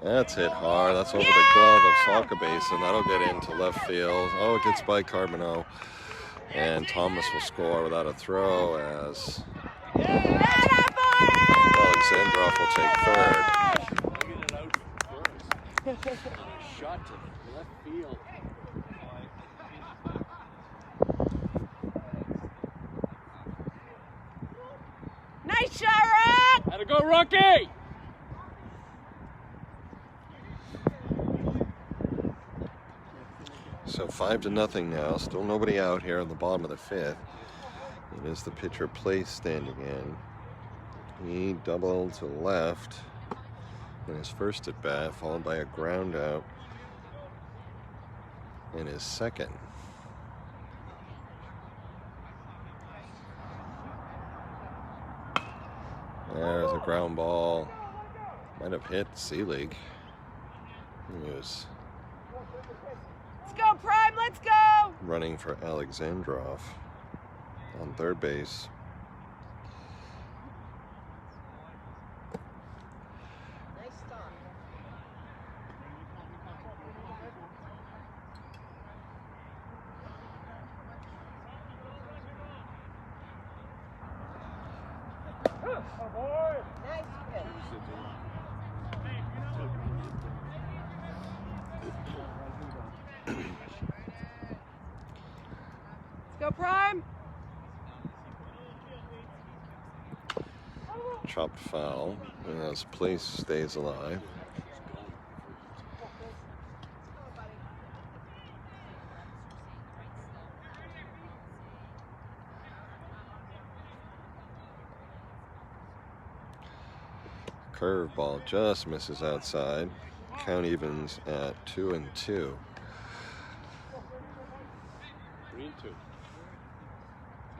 That's hit hard. That's over the glove of Salka and that'll get into left field. Oh, it gets by Carbonneau. And Thomas will score without a throw as Alexandrov will take third. Get it out first. Shot to left field. Nice shot, Rock! Gotta go, Rocky! So 5-0 now. Still nobody out here in the bottom of the fifth. It is the pitcher Place standing in. He doubled to left in his first at bat, followed by a ground out in his second. There's a ground ball. Might have hit Seelig. He was Let's go, Prime, let's go! running for Alexandrov on third base. Nice stop. Nice hit. Let's go, Prime! Chopped foul as Place stays alive. Curveball just misses outside. Count evens at 2-2. 3-2.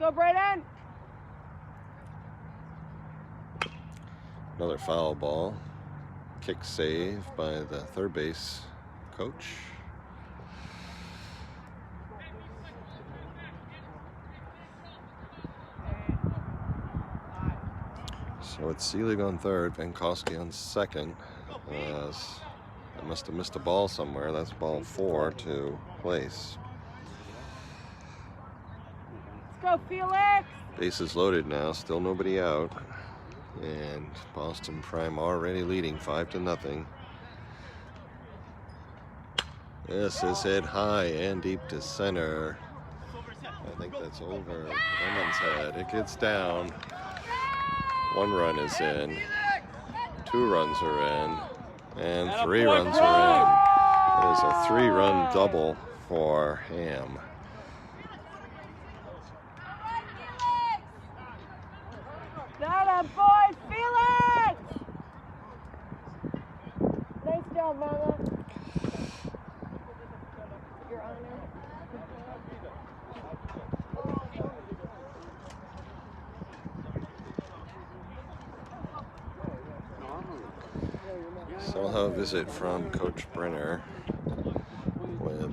Let's go, Brayden! Another foul ball. Kick save by the third base coach. So it's Seelig on third, Vankowski on second. I must have missed a ball somewhere. That's ball 4 to Place. Let's go, Felix! Bases loaded now, still nobody out. And Boston Prime already leading 5-0. This is hit high and deep to center. I think that's over Clemens' head. It gets down. 1 run is in. 2 runs are in. And 3 runs are in. It is a 3-run double for Ham. That a boy, Felix! Nice job, Mama. Your Honor. Somehow A visit from Coach Brenner with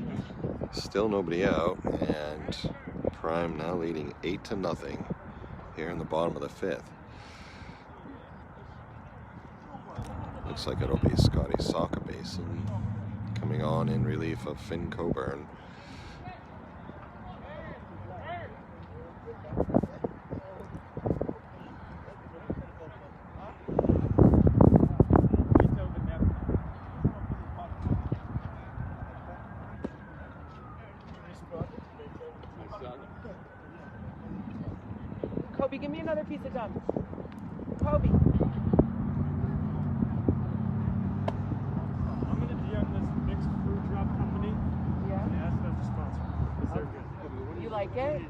still nobody out, and Prime now leading 8-0 here in the bottom of the 5th. Looks like it'll be Scotty Sockabasin coming on in relief of Finn Coburn. Kobe, give me another piece of gum. Kobe. I'm going to DM this mixed fruit drop company Yeah. and ask them to sponsor because they're good. You like it?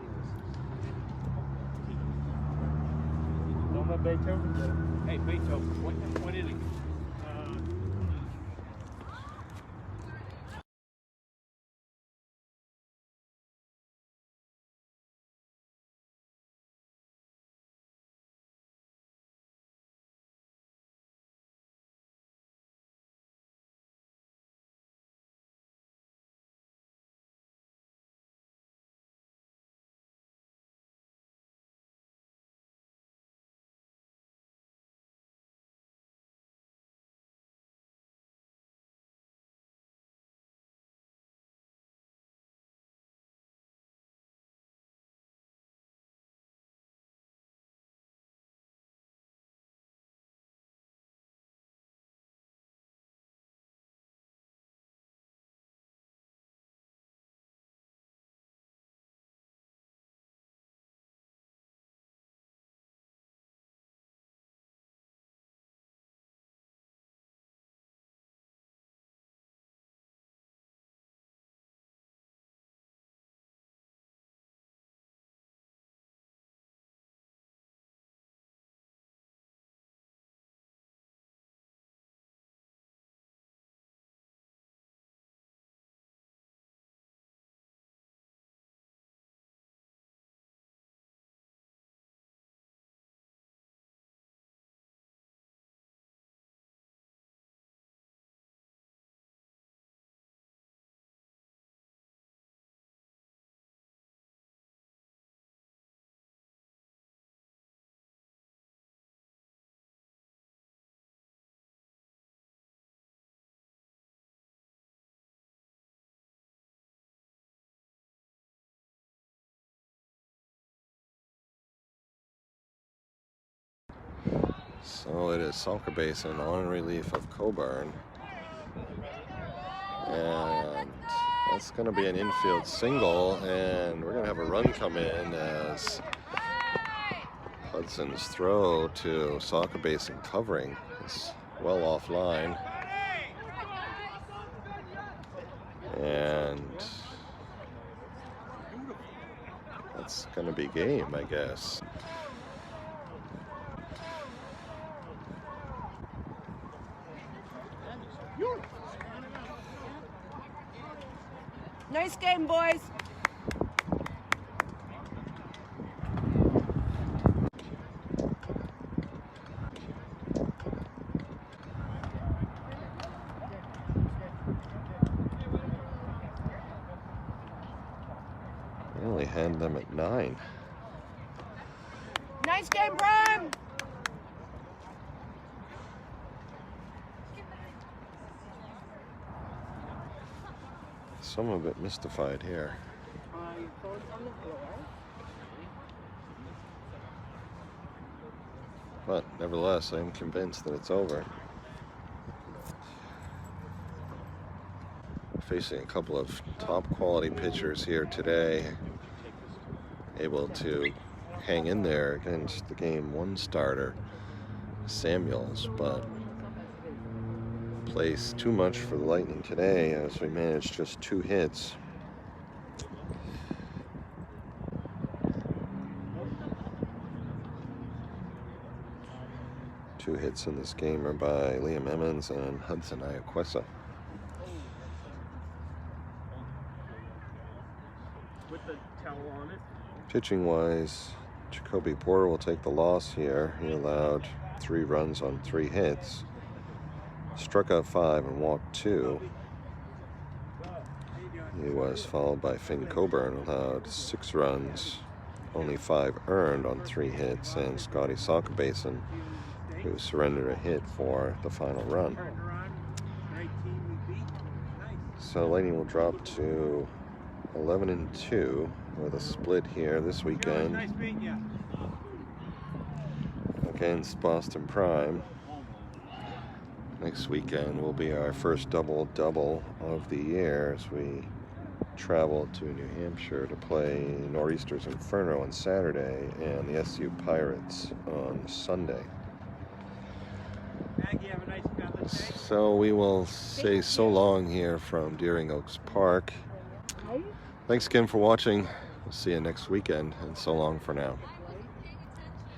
Don't let Beethoven get it. Hey, Beethoven, what inning? So it is Sockabasin on relief of Coburn. And that's going to be an infield single, and we're going to have a run come in as Hudson's throw to Sockabasin covering is well offline. And that's going to be game, I guess. Nice game, boys. They only had them at 9. Nice game, Prime. Some of it mystified here. Your phone's on the floor. But nevertheless, I am convinced that it's over. Facing a couple of top quality pitchers here today, able to hang in there against the game 1 starter, Samuels, but plays too much for the Lightning today as we managed just 2 hits. Two hits in this game are by Liam Emmons and Hudson Ayaquesa. With the towel on it. Pitching wise, Jacoby Porter will take the loss here. He allowed 3 runs on 3 hits. struck out 5 and walked 2. He was followed by Finn Coburn, allowed 6 runs, only 5 earned on 3 hits, and Scotty Soccerbasin, who surrendered a hit for the final run. So Lightning will drop to 11-2 with a split here this weekend against Boston Prime. Next weekend will be our first double-double of the year as we travel to New Hampshire to play Nor'easter's Inferno on Saturday and the SU Pirates on Sunday. So we will say so long here from Deering Oaks Park. Thanks again for watching. We'll see you next weekend, and so long for now.